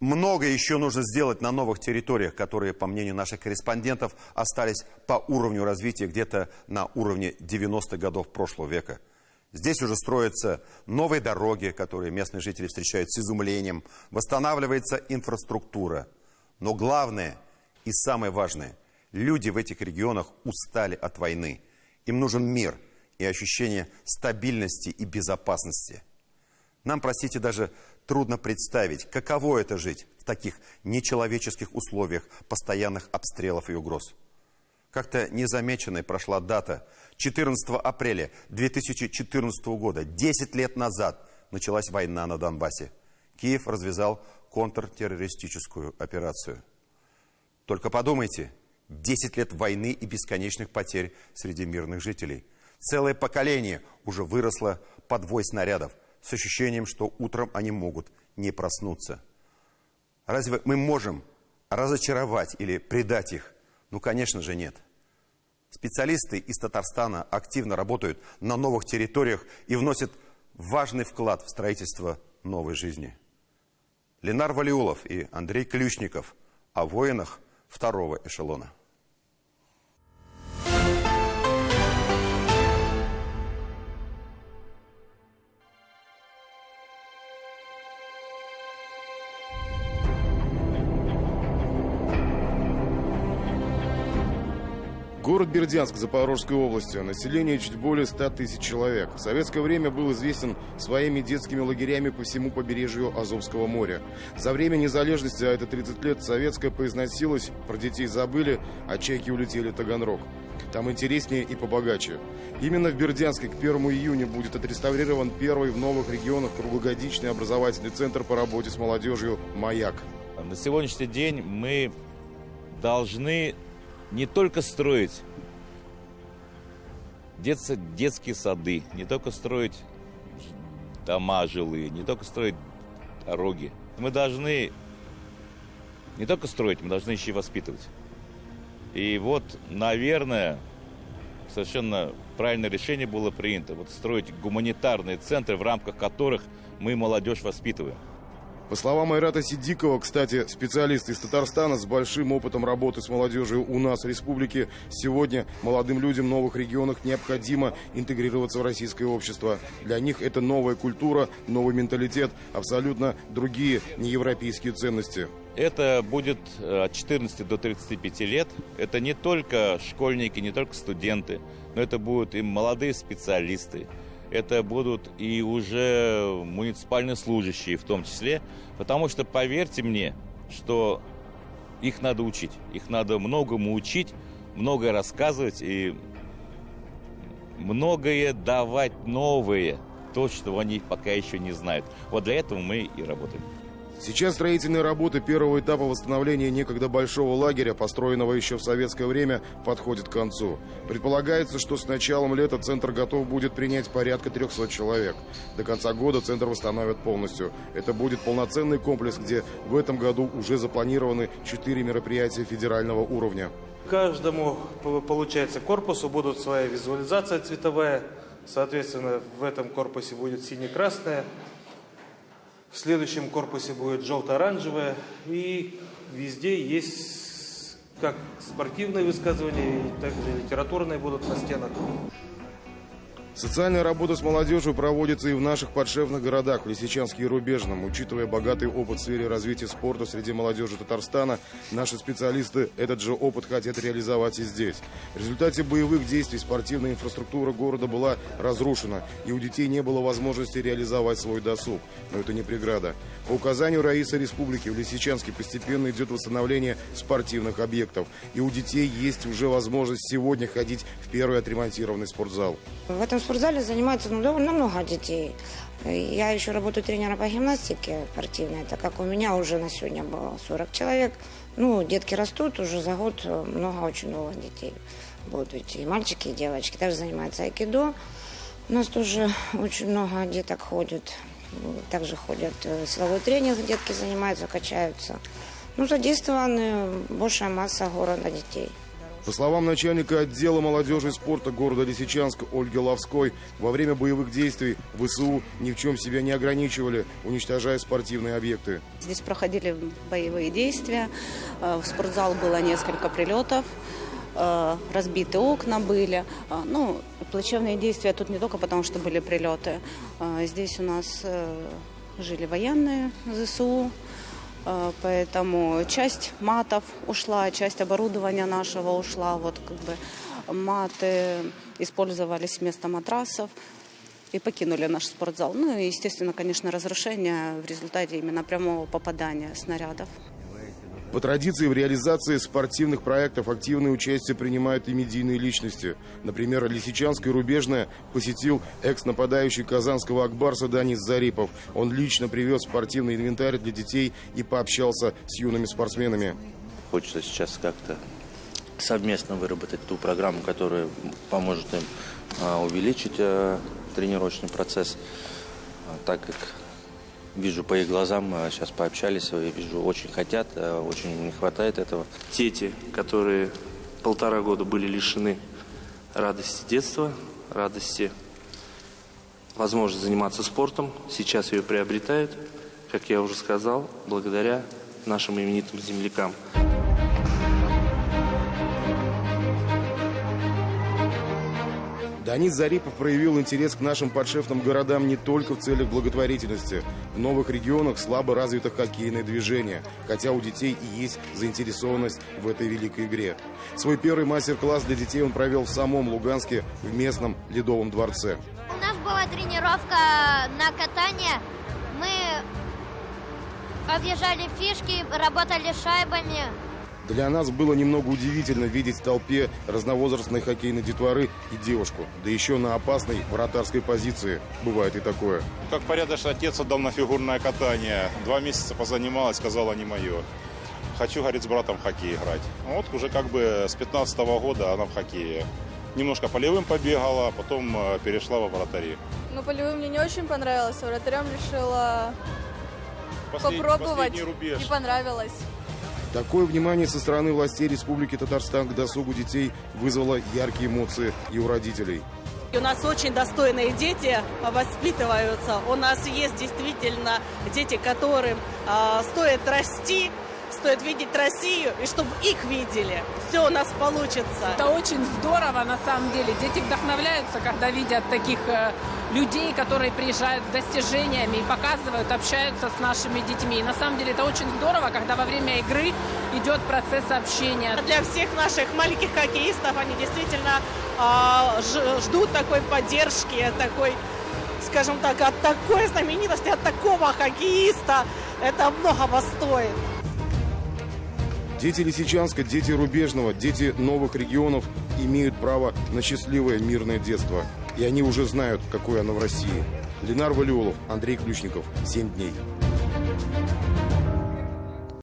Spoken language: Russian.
Много еще нужно сделать на новых территориях, которые, по мнению наших корреспондентов, остались по уровню развития где-то на уровне 90-х годов прошлого века. Здесь уже строятся новые дороги, которые местные жители встречают с изумлением, восстанавливается инфраструктура. Но главное и самое важное, люди в этих регионах устали от войны. Им нужен мир и ощущение стабильности и безопасности. Нам, простите, даже трудно представить, каково это жить в таких нечеловеческих условиях постоянных обстрелов и угроз. Как-то незамеченной прошла дата 14 апреля 2014 года. 10 лет назад началась война на Донбассе. Киев развязал контртеррористическую операцию. Только подумайте, 10 лет войны и бесконечных потерь среди мирных жителей. Целое поколение уже выросло под вой снарядов, с ощущением, что утром они могут не проснуться. Разве мы можем разочаровать или предать их? Ну, конечно же, нет. Специалисты из Татарстана активно работают на новых территориях и вносят важный вклад в строительство новой жизни. Ленар Валиулов и Андрей Ключников о воинах второго эшелона. Город Бердянск Запорожской области. Население чуть более 100 тысяч человек. В советское время был известен своими детскими лагерями по всему побережью Азовского моря. За время незалежности, а это 30 лет, советская поизносилась, про детей забыли, а чайки улетели в Таганрог. Там интереснее и побогаче. Именно в Бердянске к 1 июня будет отреставрирован первый в новых регионах круглогодичный образовательный центр по работе с молодежью «Маяк». На сегодняшний день мы должны не только строить детские сады, не только строить дома жилые, не только строить дороги. Мы должны не только строить, мы должны еще и воспитывать. И вот, наверное, совершенно правильное решение было принято. Вот строить гуманитарные центры, в рамках которых мы молодежь воспитываем. По словам Айрата Сидикова, кстати, специалист из Татарстана с большим опытом работы с молодежью у нас в республике, сегодня молодым людям в новых регионах необходимо интегрироваться в российское общество. Для них это новая культура, новый менталитет, абсолютно другие неевропейские ценности. Это будет от 14 до 35 лет. Это не только школьники, не только студенты, но это будут и молодые специалисты. Это будут и уже муниципальные служащие в том числе. Потому что, поверьте мне, что их надо учить. Их надо многому учить, многое рассказывать и многое давать новое. То, что они пока еще не знают. Вот для этого мы и работаем. Сейчас строительные работы первого этапа восстановления некогда большого лагеря, построенного еще в советское время, подходят к концу. Предполагается, что с началом лета центр готов будет принять порядка 300 человек. До конца года центр восстановят полностью. Это будет полноценный комплекс, где в этом году уже запланированы 4 мероприятия федерального уровня. Каждому, получается, корпусу будут своя визуализация цветовая. Соответственно, в этом корпусе будет сине-красная. В следующем корпусе будет желто-оранжевая. И везде есть как спортивные высказывания, так и литературные будут на стенах. Социальная работа с молодежью проводится и в наших подшефных городах, в Лисичанске и Рубежном. Учитывая богатый опыт в сфере развития спорта среди молодежи Татарстана, наши специалисты этот же опыт хотят реализовать и здесь. В результате боевых действий спортивная инфраструктура города была разрушена, и у детей не было возможности реализовать свой досуг. Но это не преграда. По указанию Раисы Республики в Лисичанске постепенно идет восстановление спортивных объектов. И у детей есть уже возможность сегодня ходить в первый отремонтированный спортзал. В этом спортзале занимается довольно много детей. Я еще работаю тренером по гимнастике спортивной, так как у меня уже на сегодня было 40 человек. Ну, детки растут, уже за год очень много детей будут. И мальчики, и девочки. Также занимаются айкидо. У нас тоже очень много деток ходит. Также ходят силовой тренинг, детки занимаются, качаются. Ну, задействованы большая масса города детей. По словам начальника отдела молодежи и спорта города Лисичанска Ольги Ловской, во время боевых действий ВСУ ни в чем себя не ограничивали, уничтожая спортивные объекты. Здесь проходили боевые действия, в спортзал было несколько прилетов, разбиты окна были. Ну, плачевные действия тут не только потому, что были прилеты. Здесь у нас жили военные ЗСУ, поэтому часть матов ушла, часть оборудования нашего ушла. Вот как бы маты использовались вместо матрасов и покинули наш спортзал. Ну и, естественно, конечно, разрушение в результате именно прямого попадания снарядов. По традиции в реализации спортивных проектов активное участие принимают и медийные личности. Например, Лисичанск и Рубежное посетил экс-нападающий казанского Акбарса Данис Зарипов. Он лично привез спортивный инвентарь для детей и пообщался с юными спортсменами. Хочется сейчас как-то совместно выработать ту программу, которая поможет им увеличить тренировочный процесс, так как вижу по их глазам, сейчас пообщались, я вижу, очень хотят, очень не хватает этого. Дети, которые 1,5 года были лишены радости детства, радости возможности заниматься спортом, сейчас ее приобретают, как я уже сказал, благодаря нашим именитым землякам. Данис Зарипов проявил интерес к нашим подшефным городам не только в целях благотворительности. В новых регионах слабо развито хоккейное движение, хотя у детей и есть заинтересованность в этой великой игре. Свой первый мастер-класс для детей он провел в самом Луганске в местном Ледовом дворце. У нас была тренировка на катание. Мы объезжали фишки, работали шайбами. Для нас было немного удивительно видеть в толпе разновозрастной хоккейной детворы и девушку. Да еще на опасной вратарской позиции. Бывает и такое. Как порядочный отец отдал на фигурное катание. 2 месяца позанималась, сказала, не мое. Хочу, говорит, с братом в хоккей играть. Вот уже как бы с 15-го года она в хоккее. Немножко полевым побегала, потом перешла во вратари. Ну, полевым мне не очень понравилось. Вратарем решила попробовать. Рубеж. И понравилось. Такое внимание со стороны властей Республики Татарстан к досугу детей вызвало яркие эмоции и у родителей. У нас очень достойные дети воспитываются. У нас есть действительно дети, которым стоит расти, стоит видеть Россию, и чтобы их видели. Все у нас получится. Это очень здорово, на самом деле. Дети вдохновляются, когда видят таких людей, которые приезжают с достижениями и показывают, общаются с нашими детьми. И на самом деле это очень здорово, когда во время игры идет процесс общения. Для всех наших маленьких хоккеистов они действительно ждут такой поддержки, такой, скажем так, от такой знаменитости, от такого хоккеиста. Это многого стоит. Дети Лисичанска, дети Рубежного, дети новых регионов имеют право на счастливое мирное детство. И они уже знают, какое оно в России. Ленар Валиулов, Андрей Ключников. 7 дней.